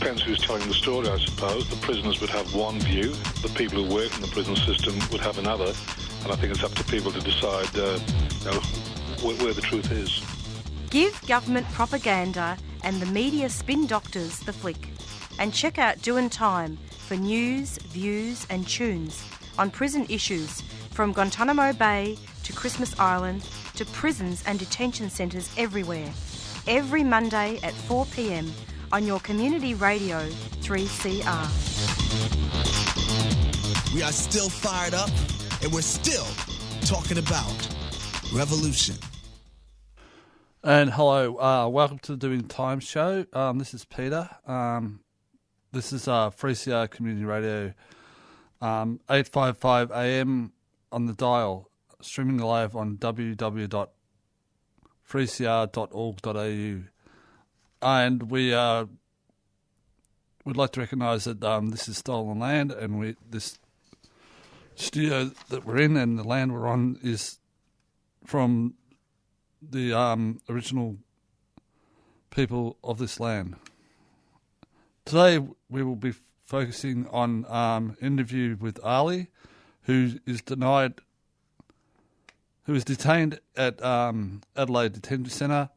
depends who's telling the story, I suppose. The prisoners would have one view. The people who work in the prison system would have another. And I think it's up to people to decide where the truth is. Give government propaganda and the media spin doctors the flick. And check out Doin' Time for news, views and tunes on prison issues from Guantanamo Bay to Christmas Island to prisons and detention centres everywhere. Every Monday at 4 p.m. on your community radio 3CR. We are still fired up and we're still talking about revolution. And hello, welcome to the Doing Time show. This is Peter. This is 3CR Community Radio, 855 AM on the dial, streaming live on www.3cr.org.au. And we would like to recognise that this is stolen land, and this studio that we're in and the land we're on is from the original people of this land. Today we will be focusing on interview with Ali, who is detained at Adelaide Detention Centre,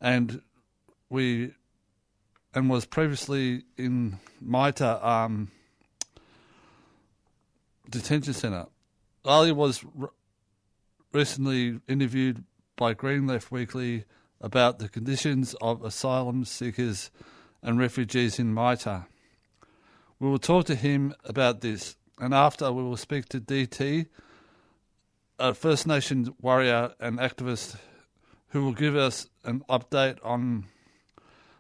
and was previously in Mita Detention Centre. Ali was recently interviewed by Green Left Weekly about the conditions of asylum seekers and refugees in Mita. We will talk to him about this, and after we will speak to DT, a First Nations warrior and activist who will give us an update on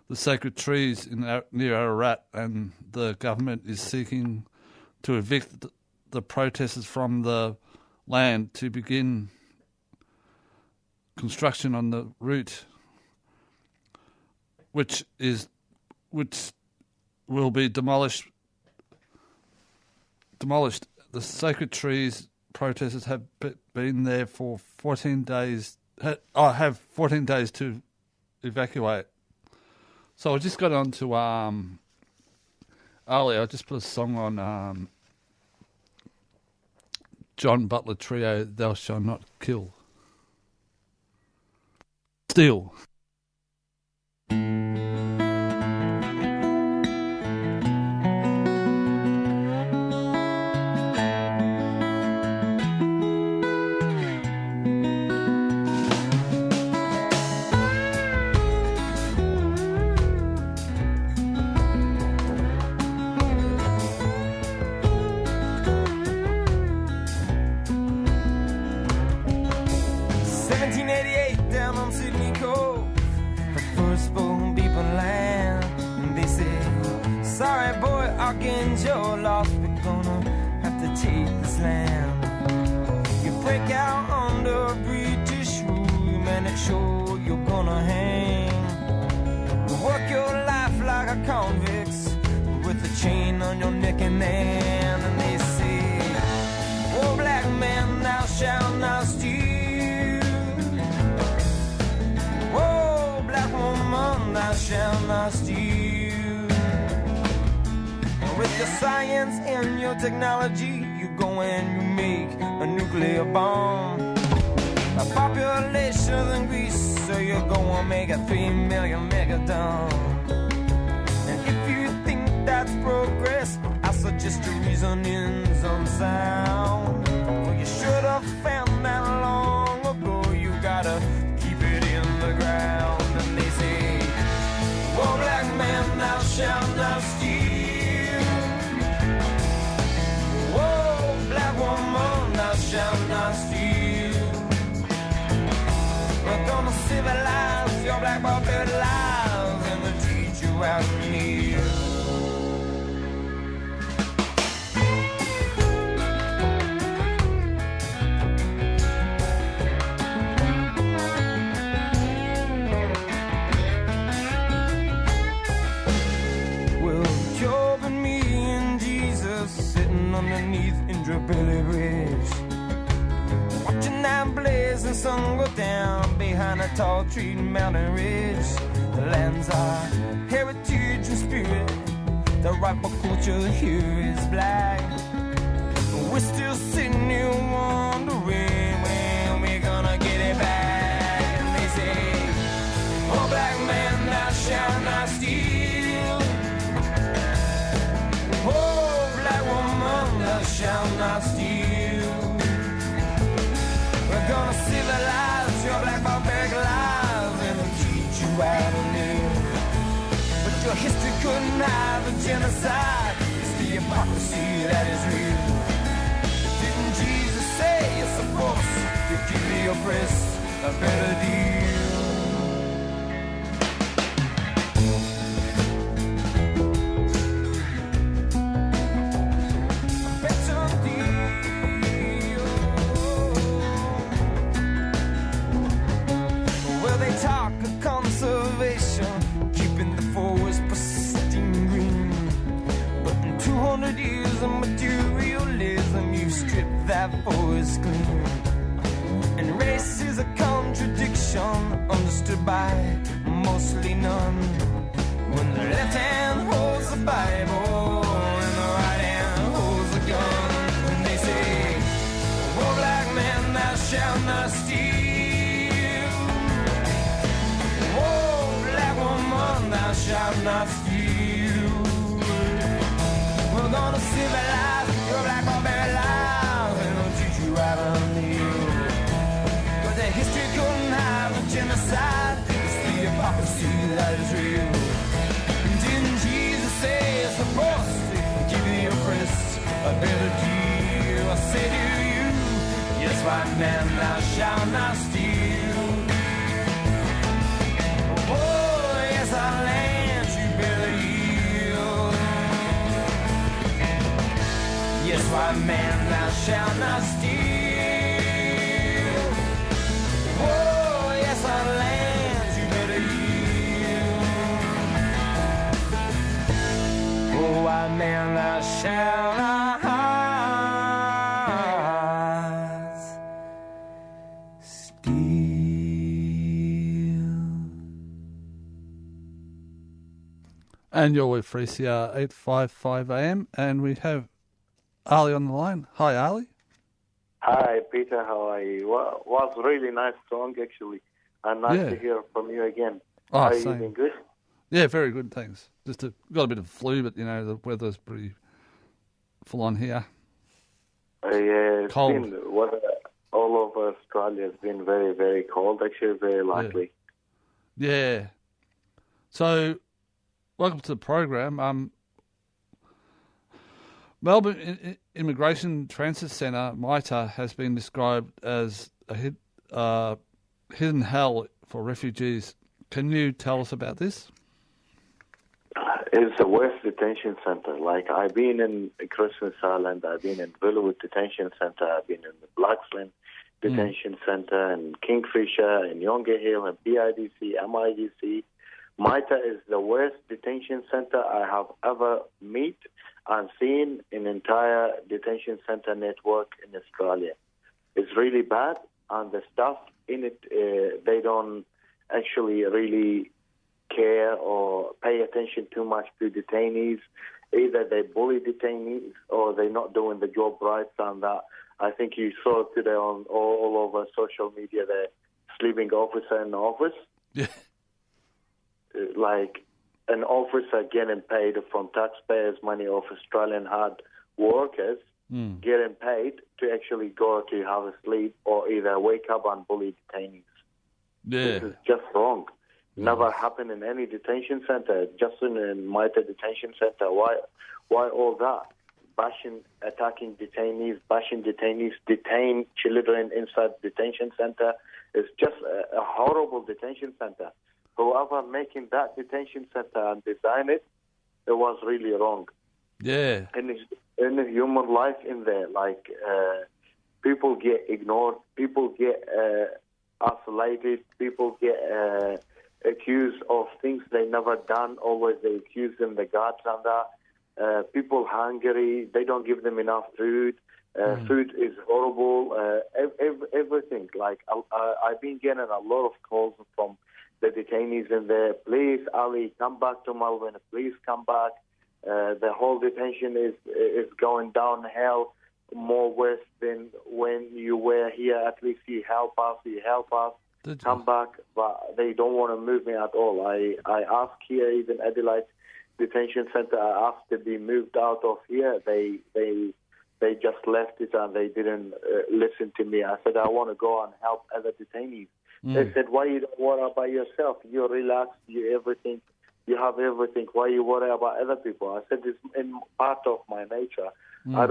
the sacred trees near Ararat, and the government is seeking to evict the protesters from the land to begin construction on the route, which will be demolished. The sacred trees protesters have been there for 14 days. Have 14 days to evacuate. So I just got on to Ali. I just put a song on John Butler Trio, "Thou Shalt Not Kill." Steal. You're lost, we're gonna have to take this land. You break out under British rule, man, it's sure you're gonna hang. You work your life like a convict with a chain on your neck and hand. And they say, oh, black man, thou shalt not steal. Oh, black woman, thou shalt not steal. With your science and your technology, you go and you make a nuclear bomb. A population in Greece, so you go and make a 3 million megaton. And if you think that's progress, I suggest your reasoning's unsound. Well, you should have found that long ago. You gotta keep it in the ground. And they say, whoa, black man, thou shalt not steal. Shall not steal. We're gonna civilize your black puppet lives and we'll teach you how to kneel. Well, Job and me and Jesus sitting underneath Indrapilli Bridge, watching that blazing sun go down behind a tall tree mountain ridge. The land's our heritage and spirit, The riper culture here is black. We're still sitting here wondering when we're gonna get it back. And they say, oh black man, thou shalt not steal. Oh black woman, thou shalt not steal. We're gonna civilize your black barbaric lives and teach you how to live. But your history couldn't hide the genocide. It's the hypocrisy that is real. Didn't Jesus say you're supposed to give the oppressed a better deal? Talk of conservation, keeping the forest pristine green. But in 200 years of materialism, you strip that forest clean. And race is a contradiction, understood by mostly none. When the left hand holds the Bible and the right hand holds the gun. And they say, oh black man, thou shalt not steal. Thou shalt not steal. We're gonna civilize your black barbaric lives and we'll teach you how to live. But the history couldn't hide the genocide. It's the hypocrisy that is real. Didn't Jesus say it's supposed to give the oppressed a better deal? I say to you, yes, white man, thou shalt not steal. Our land you better yield. Yes, white man, thou shalt not steal. Oh, yes, our land you better yield. Oh, white man, thou shalt not And you're with 3CR 855 AM, and we have Ali on the line. Hi, Ali. Hi, Peter. How are you? Well, was really nice song, actually. And nice to hear from you again. Oh, are you same. doing good? Yeah, very good, thanks. Got a bit of flu, but, you know, the weather's pretty full on here. Yeah, it's cold. been weather all over Australia. It's been very, very cold, actually, very likely. Yeah. So, welcome to the program. Melbourne Immigration Transit Centre, mita, has been described as a hidden hell for refugees. Can you tell us about this? It's the worst detention centre. Like, I've been in Christmas Island, I've been in Villawood Detention Centre, I've been in the Blacksland Detention Centre, and Kingfisher, and Yonge Hill, and PIDC, MIDC. mita is the worst detention centre I have ever met and seen in entire detention centre network in Australia. It's really bad, and the staff in it, they don't actually really care or pay attention too much to detainees. Either they bully detainees or they're not doing the job right. And that, I think you saw today on all over social media, the sleeping officer in the office. Yeah. Like an officer getting paid from taxpayers' money of Australian hard workers, getting paid to actually go to have a sleep or either wake up and bully detainees. Yeah. This is just wrong. Never happened in any detention centre, just in mita detention centre. Why all that? Attacking detainees, bashing detainees, detain children inside detention centre. It's just a horrible detention centre. Whoever making that detention centre and design it, it was really wrong. Yeah. And in the human life in there, like people get ignored, people get isolated, people get accused of things they never done. Always they accuse them, the guards and that. People hungry, they don't give them enough food. Food is horrible. Everything. Like I've been getting a lot of calls from the detainees in there. Please, Ali, come back to Melbourne. Please come back. The whole detention is going downhill more worse than when you were here. At least you help us, come back, but they don't want to move me at all. I asked here, even Adelaide Detention Centre, I asked to be moved out of here. They just left it and they didn't listen to me. I said, I want to go and help other detainees. They said, why you don't worry about yourself? You're relaxed, you have everything. Why you worry about other people? I said, it's in part of my nature. I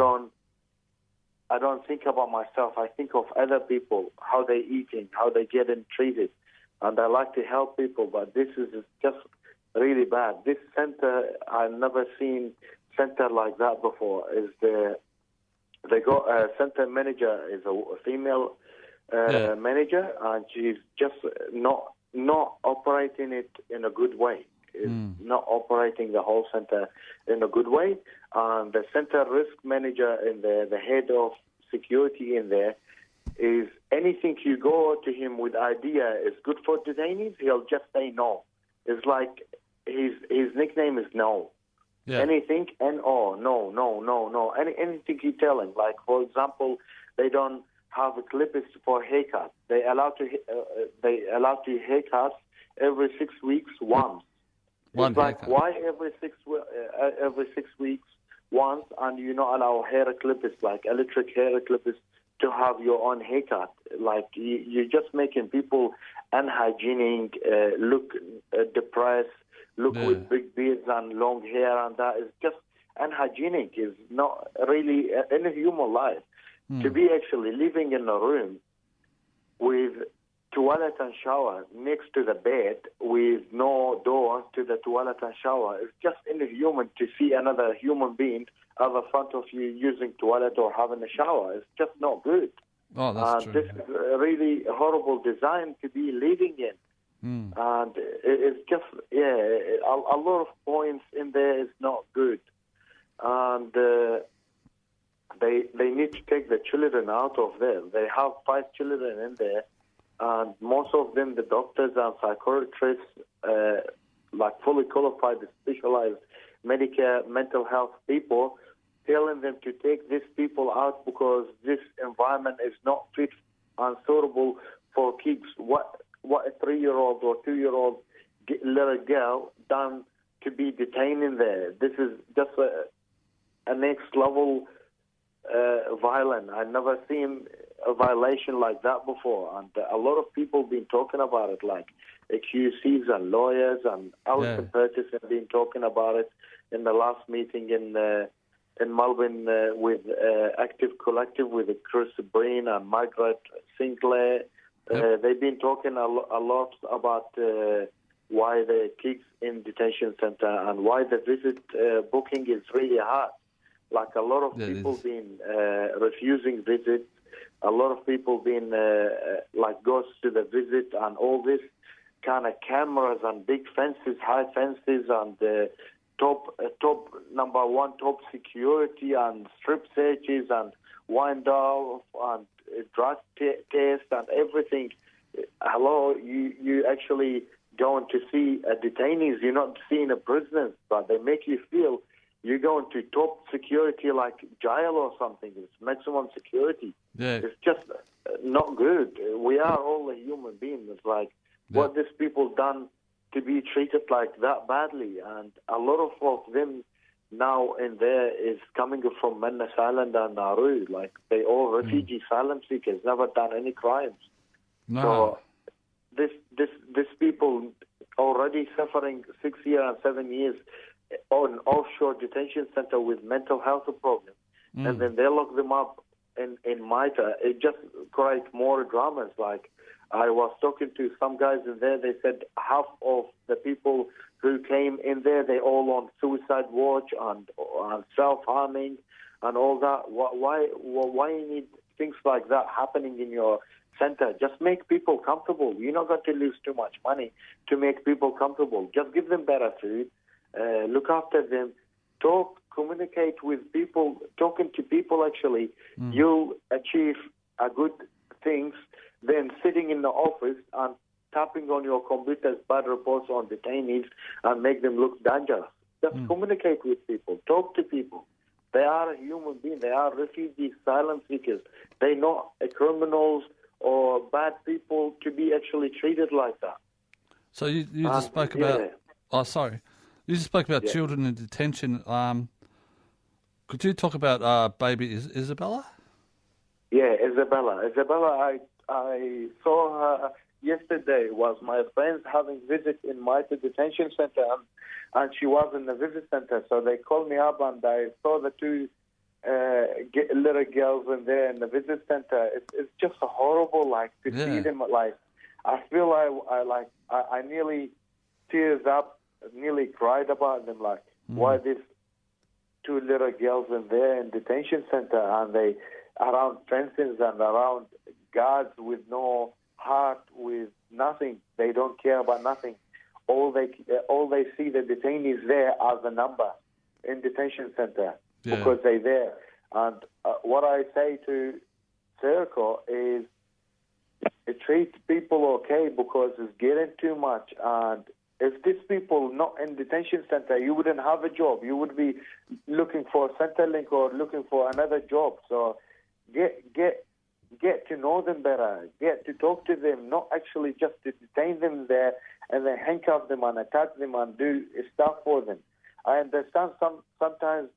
don't think about myself. I think of other people, how they eating, how they getting treated. And I like to help people, but this is just really bad. This center, I've never seen center like that before. They got a center manager is a female manager, and she's just not operating it in a good way. Is not operating the whole center in a good way. And the center risk manager in there, the head of security in there, is anything you go to him with idea is good for detainees, he'll just say no. It's like his nickname is no. Yeah. Anything, N-O, no. Anything you tell him, like, for example, they don't have a clippers for haircut. They allow to haircuts every 6 weeks once. It's like, why every 6 weeks once, and you not allow hair clippers, like electric hair clippers, to have your own haircut? Like, you're just making people unhygienic, look depressed, look with big beards and long hair, and that is just unhygienic. Is not really in a human life. To be actually living in a room with toilet and shower next to the bed with no door to the toilet and shower, it's just inhuman to see another human being at the front of you using toilet or having a shower. It's just not good. Oh, that's true. This is a really horrible design to be living in. And it's just, a lot of points in there is not good. And they need to take the children out of there. They have 5 children in there, and most of them, the doctors and psychiatrists, like fully qualified, specialized mental health people, telling them to take these people out because this environment is not fit and suitable for kids. What a 3-year-old or 2-year-old little girl done to be detained in there. This is just a next level violent. I've never seen a violation like that before, and a lot of people been talking about it, like QCs and lawyers, and Alison Purchase have been talking about it in the last meeting in Melbourne with Active Collective with Chris Breen and Margaret Sinclair. They've been talking a lot about why the kids in detention center and why the visit booking is really hard. Like, a lot of people been refusing visits. A lot of people been goes to the visit, and all this kind of cameras and big fences, high fences, and top number one top security and strip searches and wind off and drug test and everything. Hello, you actually going to see detainees. You're not seeing a prisoners, but they make you feel you're going to top security like jail or something. It's maximum security. Yeah. It's just not good. We are all a human being. It's like what these people done to be treated like that badly. And a lot of them now in there is coming from Manus Island and Nauru. Like, they all refugee asylum seekers, never done any crimes. No. So this people already suffering 6 years and 7 years on offshore detention center with mental health problems, and then they lock them up in mita. It just creates more dramas. Like, I was talking to some guys in there, they said half of the people who came in there, they all on suicide watch and self-harming and all that. Why you need things like that happening in your center? Just make people comfortable. You're not going to lose too much money to make people comfortable. Just give them better food. Look after them, communicate with people, talking to people actually, you'll achieve a good things than sitting in the office and tapping on your computer's bad reports on detainees and make them look dangerous. Just communicate with people, talk to people. They are a human being. They are refugees, asylum seekers. They're not criminals or bad people to be actually treated like that. So you just spoke about... Oh, sorry. You just spoke about children in detention. Could you talk about baby Isabella? Yeah, Isabella. I saw her yesterday. Was my friends having visit in Mita detention center, and she was in the visit center. So they called me up, and I saw the two little girls in there in the visit center. It's just horrible, like to see them. Like I feel I nearly tears up, nearly cried about them. Like why these two little girls in there in detention center, and they around fences and around guards with no heart, with nothing. They don't care about nothing. All they see the detainees there as a number in detention center because they're there. And what I say to Serco is treat people okay because it's getting too much. And if these people not in detention center, you wouldn't have a job. You would be looking for Centrelink or looking for another job. So get to know them better. Get to talk to them, not actually just to detain them there and then handcuff them and attack them and do stuff for them. I understand sometimes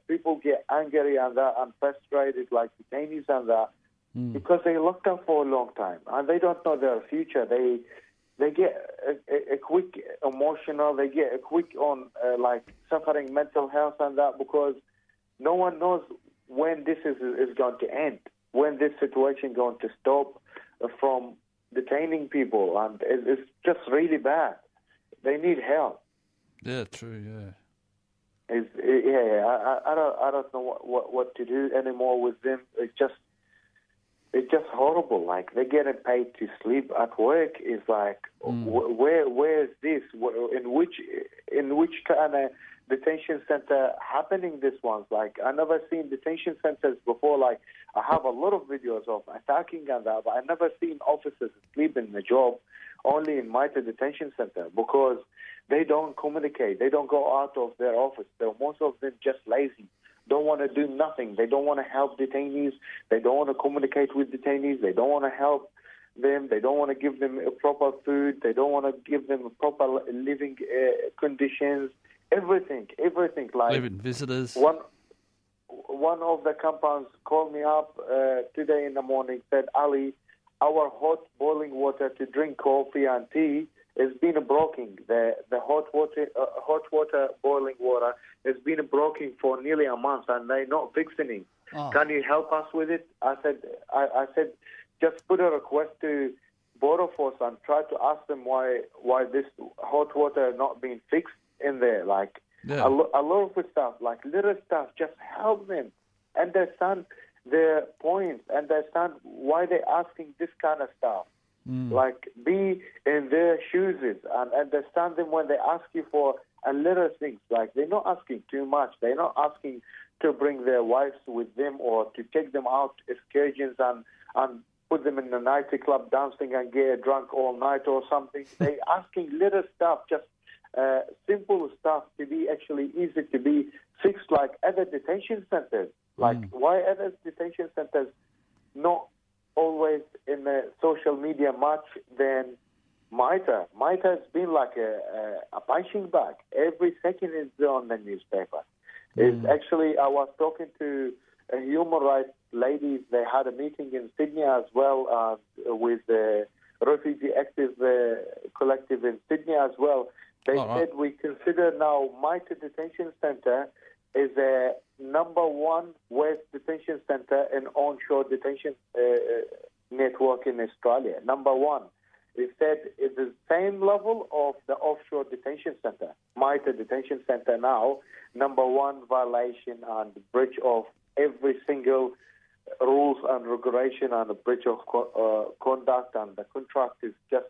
people get angry and that and frustrated like detainees and that because they locked up for a long time and they don't know their future. They get a quick emotional. They get a quick on like suffering mental health and that because no one knows when this is going to end, when this situation going to stop from detaining people, and it's just really bad. They need help. Yeah, true. Yeah. I don't know what to do anymore with them. It's just horrible. Like they're getting paid to sleep at work. It's like where is this? In which kind of detention center happening this ones? Like I never seen detention centers before. Like I have a lot of videos of attacking and that, but I never seen officers sleep in the job. Only in Mita detention center because they don't communicate. They don't go out of their office. Most of them just lazy. Don't want to do nothing. They don't want to help detainees. They don't want to communicate with detainees. They don't want to help them. They don't want to give them proper food. They don't want to give them proper living conditions. Everything. Like living visitors. One of the compounds called me up today in the morning. Said, Ali, our hot boiling water to drink coffee and tea has been broken. The hot water boiling water has been broken for nearly a month, and they're not fixing it. Oh. Can you help us with it? I said, just put a request to Border Force and try to ask them why this hot water not being fixed in there. Like a lot of stuff, like little stuff, just help them understand their points, understand why they're asking this kind of stuff. Like be in their shoes and understand them when they ask you for a little things. Like they're not asking too much. They're not asking to bring their wives with them or to take them out excursions and put them in a nightclub dancing and get drunk all night or something. They're asking little stuff, just simple stuff to be actually easy to be fixed like other detention centers. Like why other detention centers not always in the social media much than Mita? Mita has been like a punching bag. Every second is on the newspaper. It's actually, I was talking to a human rights ladies. They had a meeting in Sydney as well with the Refugee Active Collective in Sydney as well. They said we consider now Mita Detention Centre is a #1 West detention centre in onshore detention network in Australia. #1. It said it's the same level of the offshore detention centre. Mita Detention Centre now, #1 violation and breach of every single rules and regulation and a breach of conduct, and the contract is just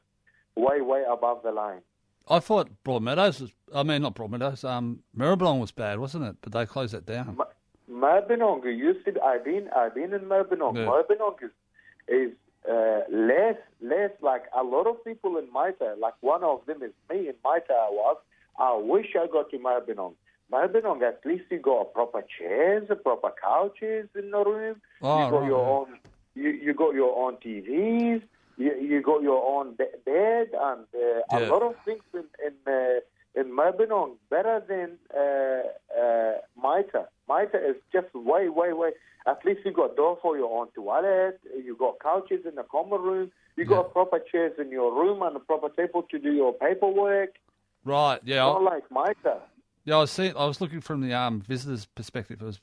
way above the line. I thought Broadmeadows not Broadmeadows, Maribyrnong was bad, wasn't it? But they closed that down. Maribyrnong used to. I've been in Maribyrnong. Yeah. Maribyrnong is less like a lot of people in Mita. Like one of them is me in Mita. I wish I got to Maribyrnong. Maribyrnong, at least you got proper chairs, proper couches in the room. Oh, you got right, your yeah. own. You got your own TVs. You got your own bed, and a Yeah. lot of things in Maribyrnong better than Mita. Mita is just way. At least you got door for your own toilet. You got couches in the common room. You got proper chairs in your room and a proper table to do your paperwork. Right, yeah. Not like Mita. Yeah, I was looking from the visitors' perspective. It was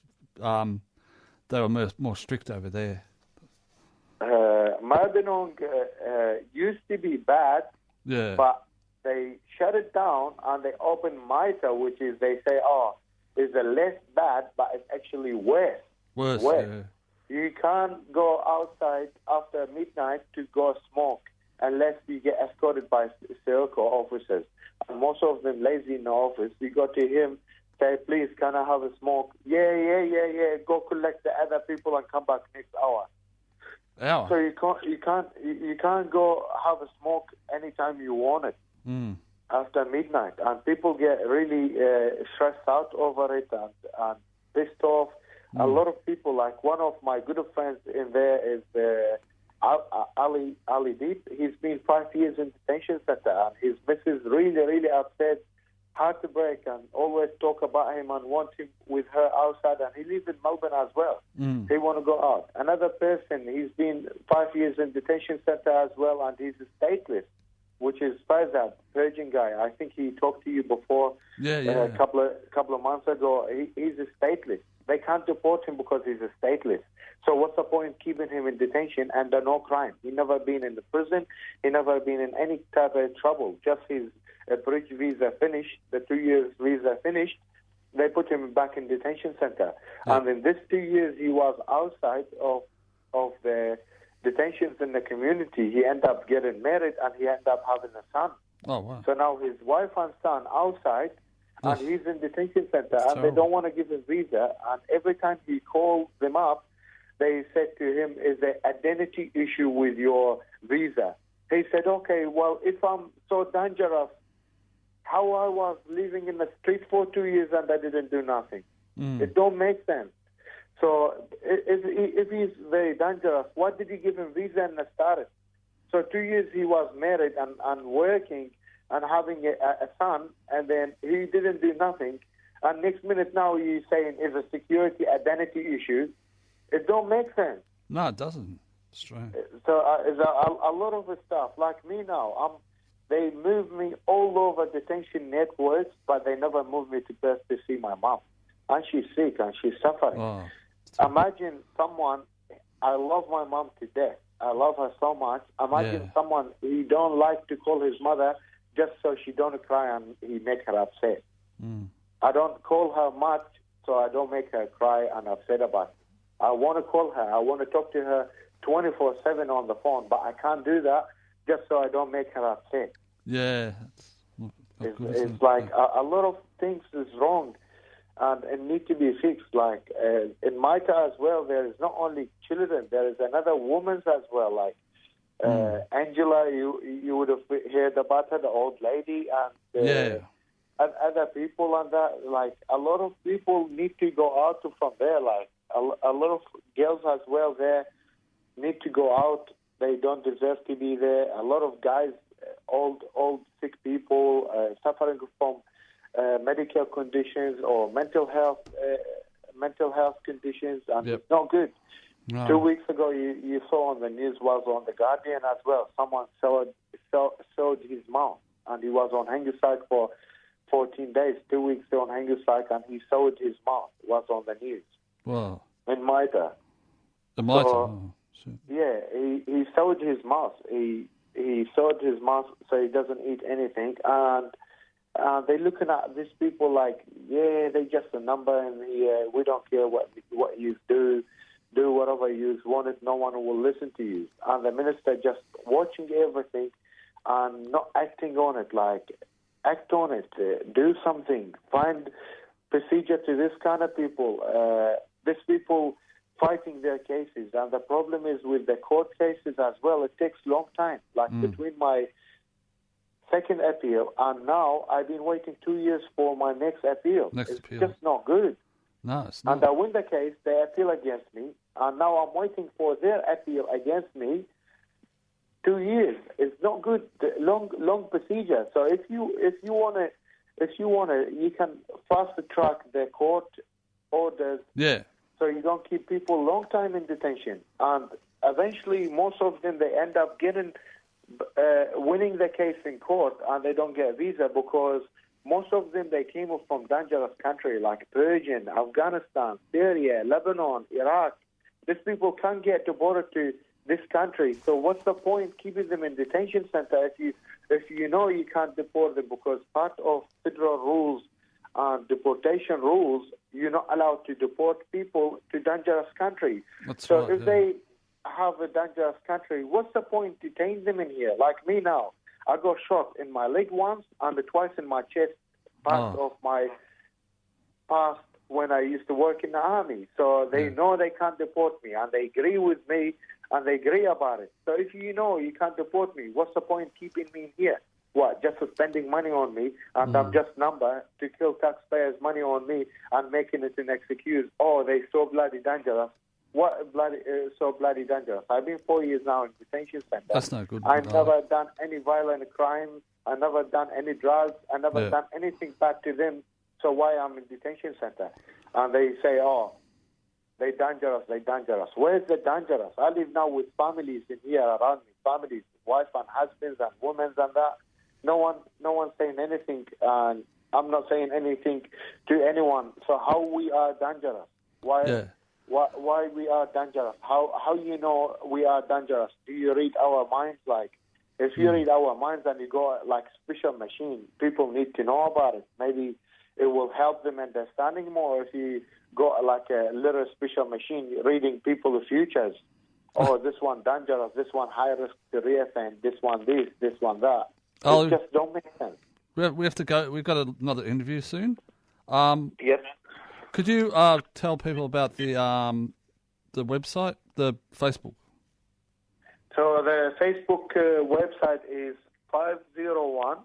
they were more strict over there. Maribyrnong used to be bad, Yeah. but they shut it down and they opened Mita, which is, they say, is a less bad, but it's actually worse. Worse, yeah. You can't go outside after midnight to go smoke unless you get escorted by Sirco officers. And most of them lazy in the office. You go to him, say, please, can I have a smoke? Yeah. Go collect the other people and come back next hour. Hour? So you can't go have a smoke anytime you want it after midnight. And people get really stressed out over it and pissed off. A lot of people, like one of my good friends in there is Ali Deep. He's been 5 years in detention center, and his missus really upset, heart to break, and always talk about him and want him with her outside. And he lives in Melbourne as well. They want to go out. Another person, he's been 5 years in detention center as well, and he's stateless, which is Faizad, Persian guy. I think he talked to you before. A couple of months ago. He's stateless. They can't deport him because he's stateless. So what's the point keeping him in detention under no crime? He never been in the prison. He never been in any type of trouble. Just his bridge visa finished, the 2 years visa finished. They put him back in detention center. And in this 2 years, he was outside of the detentions in the community. He ended up getting married and he ended up having a son. Oh, wow. So now his wife and son outside, and he's in detention center, and they don't want to give him visa. And every time he calls them up, they said to him, is there identity issue with your visa? He said, okay, well, if I'm so dangerous, how I was living in the street for 2 years and I didn't do nothing. It don't make sense. So if he's very dangerous, why did he give him visa and started? So 2 years he was married and working and having a son, and then he didn't do nothing. And next minute now he's saying it's a security identity issue. It don't make sense. No, it doesn't. It's strange. So it's a lot of stuff. Like me now, they move me all over detention networks, but they never move me to Perth to see my mom. And she's sick and she's suffering. Oh, Imagine someone, I love my mom to death. I love her so much. Imagine someone he don't like to call his mother just so she don't cry and he make her upset. I don't call her much so I don't make her cry and upset about it. I want to call her. I want to talk to her 24/7 on the phone, but I can't do that just so I don't make her upset. Yeah. It's like a lot of things is wrong and it need to be fixed. Like in Mita as well, there is not only children, there is another woman as well. Like Angela, you would have heard about her, the old lady, and other people and that. Like a lot of people need to go out from there. Like a lot of girls as well there need to go out. They don't deserve to be there. A lot of guys, old sick people suffering from medical conditions or mental health conditions, and it's not good. No. 2 weeks ago, you saw on the news, was on The Guardian as well, someone sewed his mouth, and he was on hanging-side for 14 days, 2 weeks on hanging-side, and he sewed his mouth. It was on the news. Wow. In Mita. The Mita? So, yeah, he sewed his mouth. He sewed his mouth so he doesn't eat anything, and they're looking at these people like, they're just a number, and we don't care what you do whatever you wanted, no one will listen to you. And the minister just watching everything and not acting on it, like, act on it, do something, find procedure to this kind of people. These people fighting their cases, and the problem is with the court cases as well, it takes long time. Like between my second appeal, and now I've been waiting 2 years for my next appeal. It's just not good. No, it's not. And I win the case, they appeal against me, and now I'm waiting for their appeal against me. 2 years. It's not good. Long procedure. So if you wanna, you can fast track the court orders. Yeah. So you don't keep people long time in detention, and eventually most of them they end up winning the case in court, and they don't get a visa because most of them they came from dangerous country like Persian, Afghanistan, Syria, Lebanon, Iraq. These people can't get to border to this country. So what's the point keeping them in detention center if you know you can't deport them, because part of federal rules and deportation rules, you're not allowed to deport people to dangerous country. If they have a dangerous country, what's the point detaining them in here? Like me now, I got shot in my leg once and twice in my chest, part of my past when I used to work in the army. So they know they can't deport me, and they agree with me, and they agree about it. So if you know you can't deport me, what's the point keeping me here? What, just for spending money on me, and I'm just number to kill taxpayers' money on me and making it an excuse? Oh, they so bloody dangerous. What so bloody dangerous? I've been 4 years now in detention center. That's not good. I've never done any violent crime. I never done any drugs. I never done anything bad to them. So why I'm in detention center? And they say, oh, they dangerous. Where's the dangerous? I live now with families in here around me, families, wife and husbands and women and that. No one saying anything, and I'm not saying anything to anyone. So how we are dangerous? Why we are dangerous? How you know we are dangerous? Do you read our minds? Like, if you read our minds and you go like special machine, people need to know about it. Maybe it will help them understanding more if you go like a little special machine reading people's futures. Oh, this one dangerous, this one high risk to reoffend, this one this one that. It just don't make sense. We have to go. We've got another interview soon. Yes. Could you tell people about the website, the Facebook? So the Facebook website is 501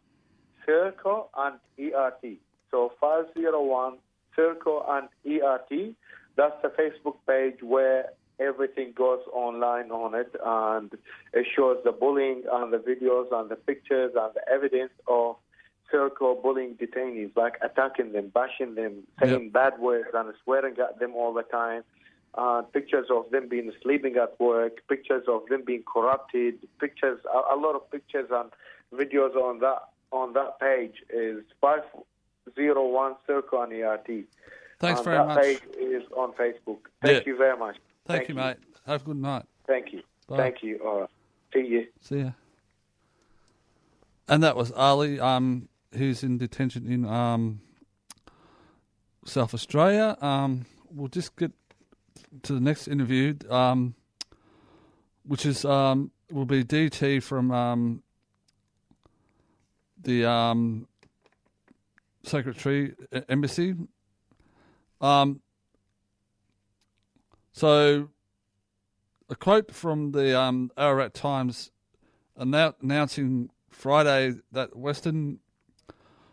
Circle and ERT. So 501 Circle and ERT. That's the Facebook page where everything goes online on it, and it shows the bullying and the videos and the pictures and the evidence of circle bullying detainees, like attacking them, bashing them, saying bad words and swearing at them all the time. Pictures of them being sleeping at work, pictures of them being corrupted, pictures, a lot of pictures and videos on that page is 501 Circle and ERT. Thanks very much. That page is on Facebook. Thank you very much. Thank you, mate. Have a good night. Thank you. Bye. Thank you. All right. See you. See ya. And that was Ali, who's in detention in South Australia. We'll just get to the next interview, which is will be DT from the Secretary Embassy. So, a quote from the Ararat Times announcing Friday that Western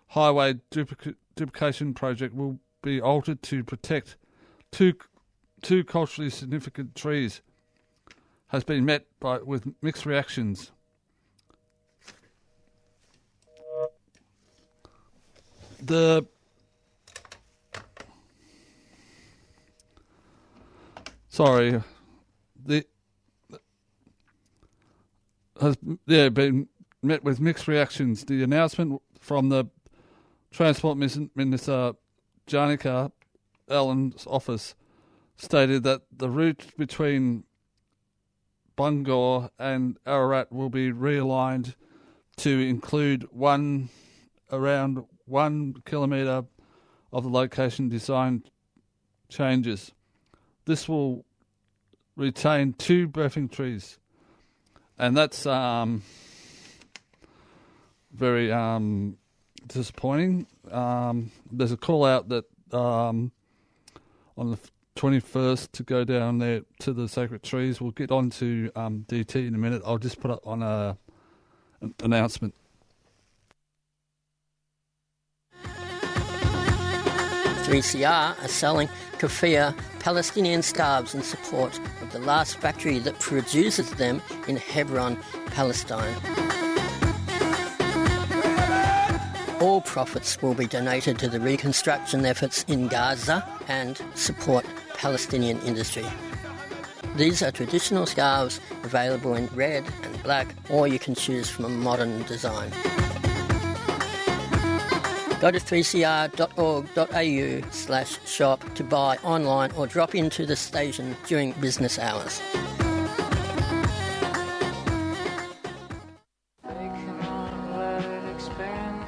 Highway duplication project will be altered to protect two culturally significant trees has been met with mixed reactions. Has been met with mixed reactions. The announcement from the Transport Minister Janica Allen's office stated that the route between Bungor and Ararat will be realigned to include around 1 kilometre of the location design changes. This will retain 2 birthing trees, and that's very disappointing. There's a call out that on the 21st to go down there to the sacred trees. We'll get on to DT in a minute. I'll just put it on an announcement. 3CR are selling keffiyeh Palestinian scarves in support of the last factory that produces them in Hebron, Palestine. All profits will be donated to the reconstruction efforts in Gaza and support Palestinian industry. These are traditional scarves available in red and black, or you can choose from a modern design. Go to 3cr.org.au/shop to buy online or drop into the station during business hours.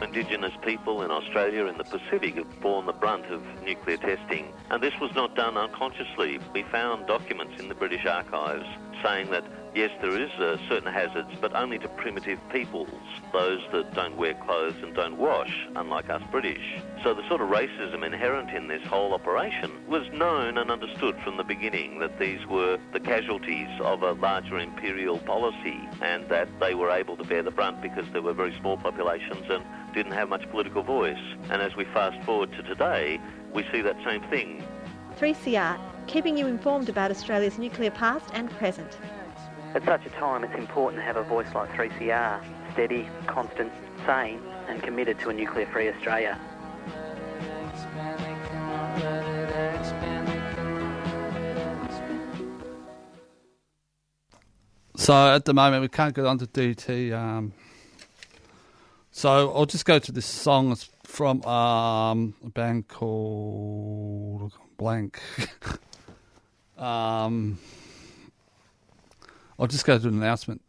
Indigenous people in Australia and the Pacific have borne the brunt of nuclear testing, and this was not done unconsciously. We found documents in the British archives saying that yes, there is certain hazards, but only to primitive peoples, those that don't wear clothes and don't wash, unlike us British. So the sort of racism inherent in this whole operation was known and understood from the beginning, that these were the casualties of a larger imperial policy, and that they were able to bear the brunt because there were very small populations and didn't have much political voice. And as we fast forward to today, we see that same thing. 3CR, keeping you informed about Australia's nuclear past and present. At such a time, it's important to have a voice like 3CR, steady, constant, sane and committed to a nuclear-free Australia. So at the moment we can't get onto DT, so I'll just go to this song. It's from a band called Blank. I'll just go to an announcement.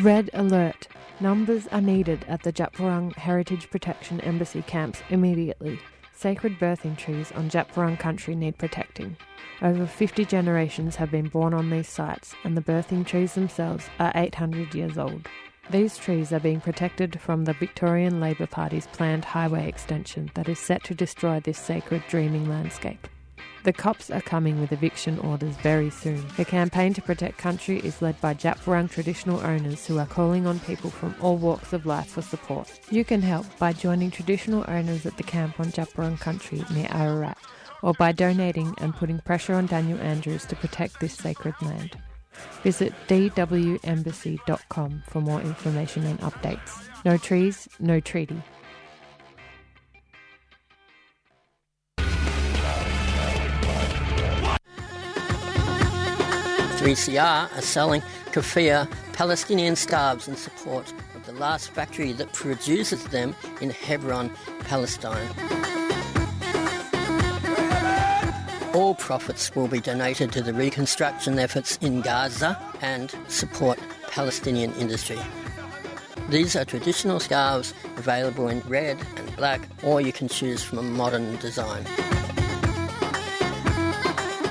Red alert. Numbers are needed at the Djab Wurrung Heritage Protection Embassy camps immediately. Sacred birthing trees on Djab Wurrung country need protecting. Over 50 generations have been born on these sites, and the birthing trees themselves are 800 years old. These trees are being protected from the Victorian Labor Party's planned highway extension that is set to destroy this sacred dreaming landscape. The cops are coming with eviction orders very soon. The campaign to protect country is led by Djab Wurrung traditional owners who are calling on people from all walks of life for support. You can help by joining traditional owners at the camp on Djab Wurrung country near Ararat, or by donating and putting pressure on Daniel Andrews to protect this sacred land. Visit dwembassy.com for more information and updates. No trees, no treaty. 3CR are selling keffiyeh Palestinian scarves in support of the last factory that produces them in Hebron, Palestine. All profits will be donated to the reconstruction efforts in Gaza and support Palestinian industry. These are traditional scarves available in red and black, or you can choose from a modern design.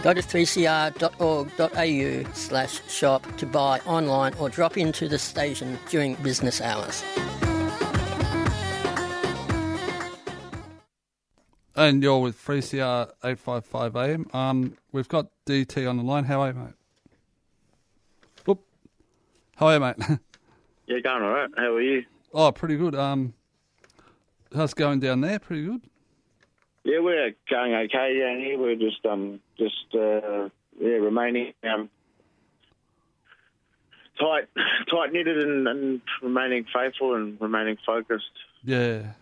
Go to 3cr.org.au/shop to buy online or drop into the station during business hours. And you're with 3CR 855 AM. We've got DT on the line. How are you, mate? Oop. How are you, mate? Yeah, going all right. How are you? Oh, pretty good. How's it going down there? Pretty good? Yeah, we're going okay down here. We're just remaining tight-knitted and remaining faithful and remaining focused. Yeah.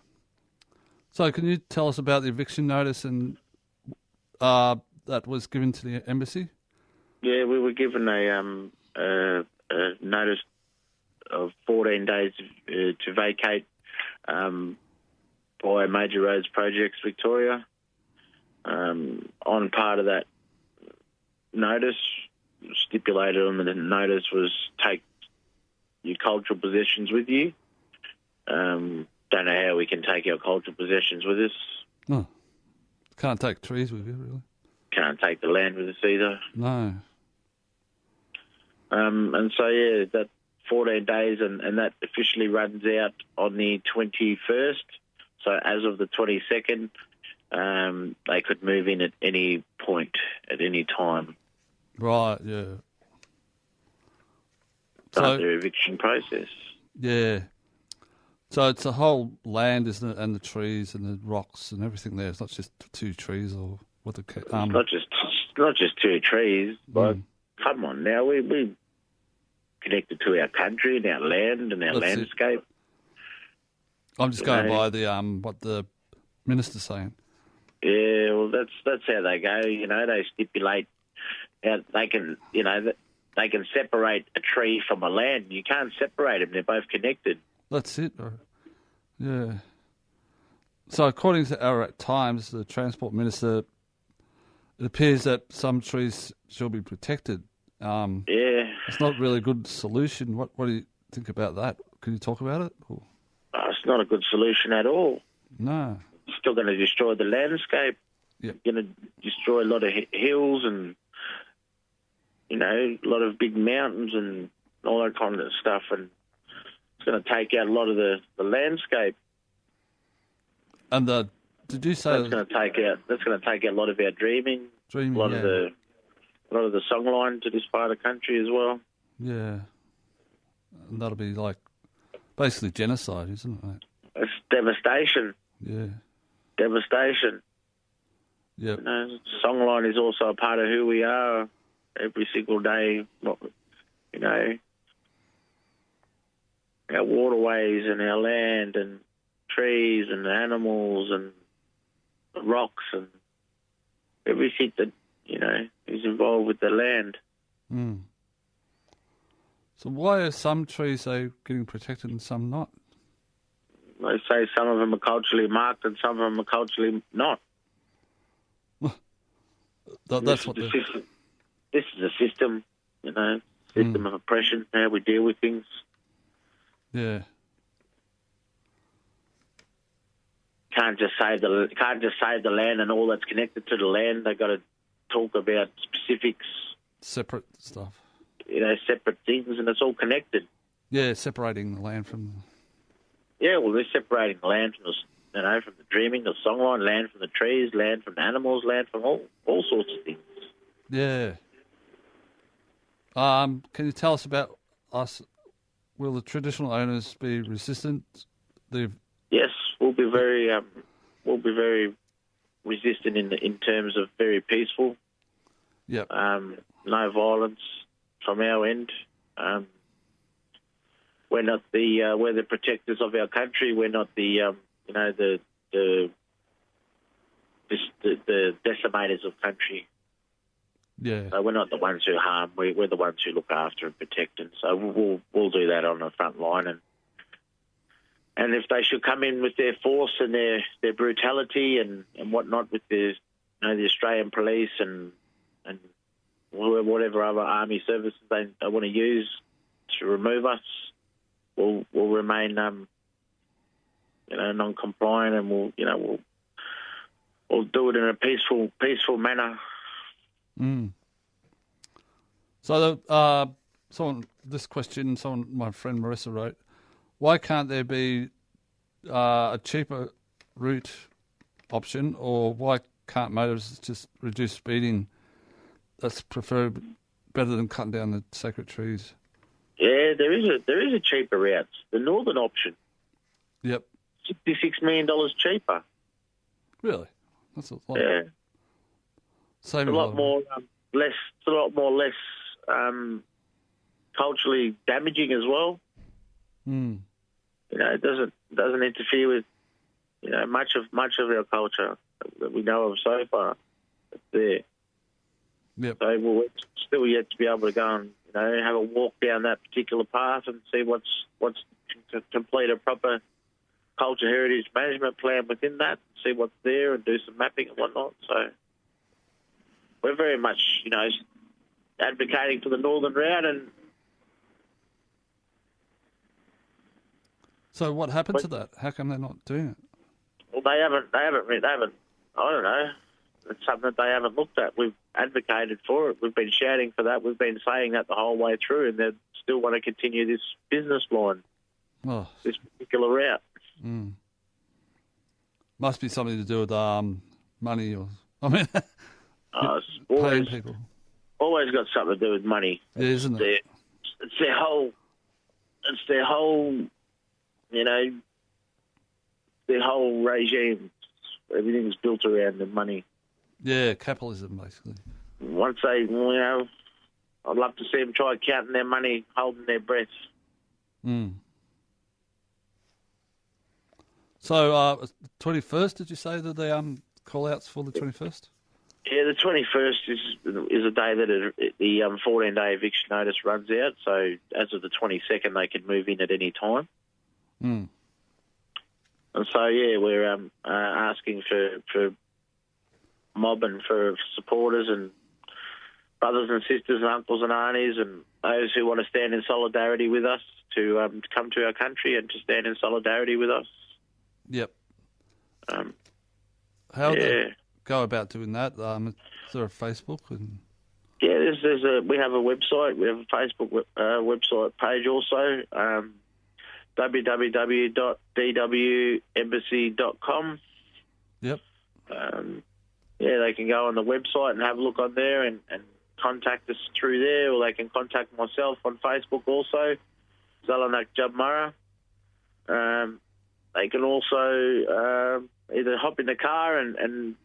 So can you tell us about the eviction notice and that was given to the embassy? Yeah, we were given a notice of 14 days to vacate by Major Roads Projects Victoria. On part of that notice, stipulated on the notice was take your cultural possessions with you. Don't know how we can take our cultural possessions with us. No. Can't take trees with you, really. Can't take the land with us either. No. And so, yeah, that 14 days, and that officially runs out on the 21st. So as of the 22nd, they could move in at any point, at any time. Right, yeah. start their eviction process. Yeah. So it's the whole land, isn't it, and the trees and the rocks and everything there. It's not just 2 trees or what the... It's not just 2 trees, but come on now, we connected to our country and our land and our landscape. I'm just going by the what the minister's saying. Yeah, well, that's how they go. You know, they stipulate how they can, you know, they can separate a tree from a land. You can't separate them; they're both connected. That's it. Yeah. So, according to Ararat Times, the Transport Minister, it appears that some trees shall be protected. It's not really a good solution. What do you think about that? Can you talk about it? Or? It's not a good solution at all. No. It's still going to destroy the landscape. Yep. You're going to destroy a lot of hills and, you know, a lot of big mountains and all that kind of stuff. And it's going to take out a lot of the landscape. And did you say that's going to take out a lot of our dreaming. A lot of the songline to this part of the country as well. Yeah. And that'll be like basically genocide, isn't it, mate? It's devastation. Yeah. Devastation. Yeah. You know, songline is also a part of who we are every single day. You know, our waterways and our land and trees and animals and rocks and everything that, you know, is involved with the land. Mm. So why are some trees getting protected and some not? They say some of them are culturally marked and some of them are culturally not. That's what this is a system, you know, system of oppression. How we deal with things. Yeah. Can't just save the land and all that's connected to the land. They got to talk about specifics, separate stuff. You know, separate things, and it's all connected. Yeah, separating the land from. Yeah, well, they're separating the land from from the dreaming, the songline, land from the trees, land from the animals, land from all sorts of things. Yeah. Can you tell us about us? Will the traditional owners be resistant? Yes, we'll be very resistant in terms of very peaceful. Yep. No violence from our end. We're not we're the protectors of our country. We're not the decimators of country. Yeah. So we're not the ones who harm. We're the ones who look after and protect. And so we'll do that on the front line. And if they should come in with their force and their brutality and whatnot with the Australian police and whatever other army services they want to use to remove us, we'll remain non-compliant, and we'll do it in a peaceful manner. Mm. So this question, my friend Marissa wrote, why can't there be a cheaper route option, or why can't motorists just reduce speeding? That's preferred better than cutting down the sacred trees. Yeah, there is a cheaper route. The northern option. Yep. $66 million cheaper. Really? That's a lot. Yeah. It's a lot more less culturally damaging as well. Mm. You know, it doesn't interfere with much of our culture that we know of so far. It's there. Yep. So we're still yet to be able to go and have a walk down that particular path and see what's to complete a proper culture heritage management plan within that, see what's there and do some mapping and whatnot. So we're very much advocating for the northern route. And so what happened to that? How come they're not doing it? Well, they haven't. I don't know. It's something that they haven't looked at. We've advocated for it. We've been shouting for that. We've been saying that the whole way through, and they still want to continue this business line, this particular route. Mm. Must be something to do with money, or paying people. Always got something to do with money. Yeah, isn't it? It's their whole it's their whole, their whole regime. Everything's built around the money. Yeah, capitalism, basically. Once they, I'd love to see them try counting their money, holding their breath. Mm. So, 21st, did you say that the call-outs for the 21st? Yeah, the 21st is a day that the 14-day eviction notice runs out. So as of the 22nd, they can move in at any time. Mm. And so, yeah, we're asking for mobbing for supporters and brothers and sisters and uncles and aunties and those who want to stand in solidarity with us to come to our country and to stand in solidarity with us. Yep. How do they go about doing that? Is there a Facebook? Yeah, we have a website. We have a Facebook website page also, www.dwembassy.com. Yep. Yeah, they can go on the website and have a look on there and contact us through there, or they can contact myself on Facebook also, Zalanak Jabmara. They can also either hop in the car and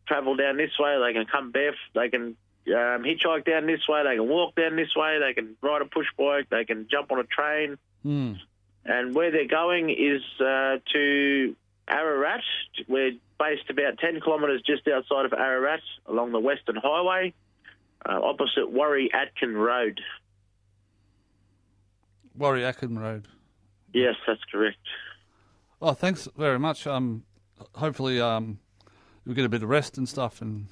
travel down this way. They can come they can hitchhike down this way. They can walk down this way. They can ride a push bike. They can jump on a train. Mm. And where they're going is to Ararat. We're based about 10 kilometres just outside of Ararat along the Western Highway, opposite Wurrung Road. Wurrung Road. Yes, that's correct. Oh, thanks very much. Hopefully, you'll get a bit of rest and stuff. And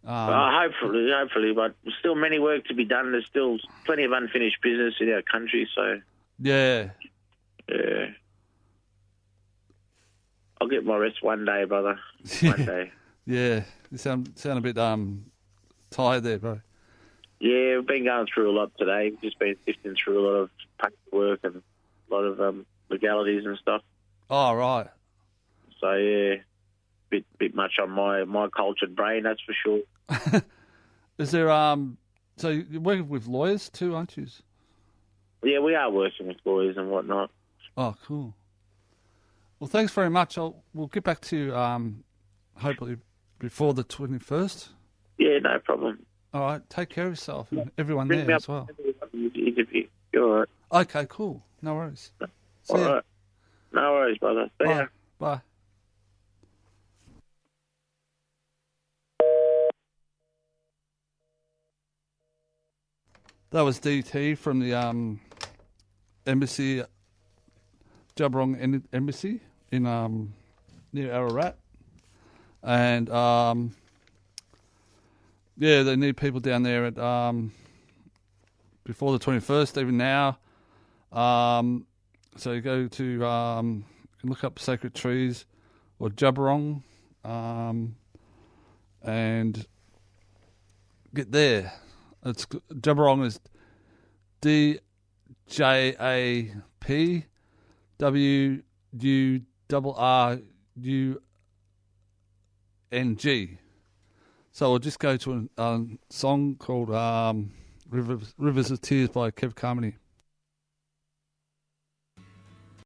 hopefully, but there's still many work to be done. There's still plenty of unfinished business in our country. So yeah. I'll get my rest one day, brother. One day. Yeah, you sound a bit tired there, bro. Yeah, we've been going through a lot today. We've just been sifting through a lot of paperwork and a lot of legalities and stuff. Oh, right. So yeah, bit much on my cultured brain, that's for sure. Is there so you're working with lawyers too, aren't you? Yeah, we are working with lawyers and whatnot. Oh, cool. Well, thanks very much. We'll get back to you hopefully before the 21st. Yeah, no problem. All right, take care of yourself and everyone there as well. Interview. You're all right. Okay, cool. No worries. All right. No worries, brother. See ya. Bye. That was DT from the embassy, Wurrung Embassy in near Ararat, and yeah, they need people down there at before the 21st, even now. So you go to you can look up Sacred Trees or Wurrung, and get there. It's Wurrung is DJAP WURRUNG. So we'll just go to a song called Rivers of Tears by Kev Carmody.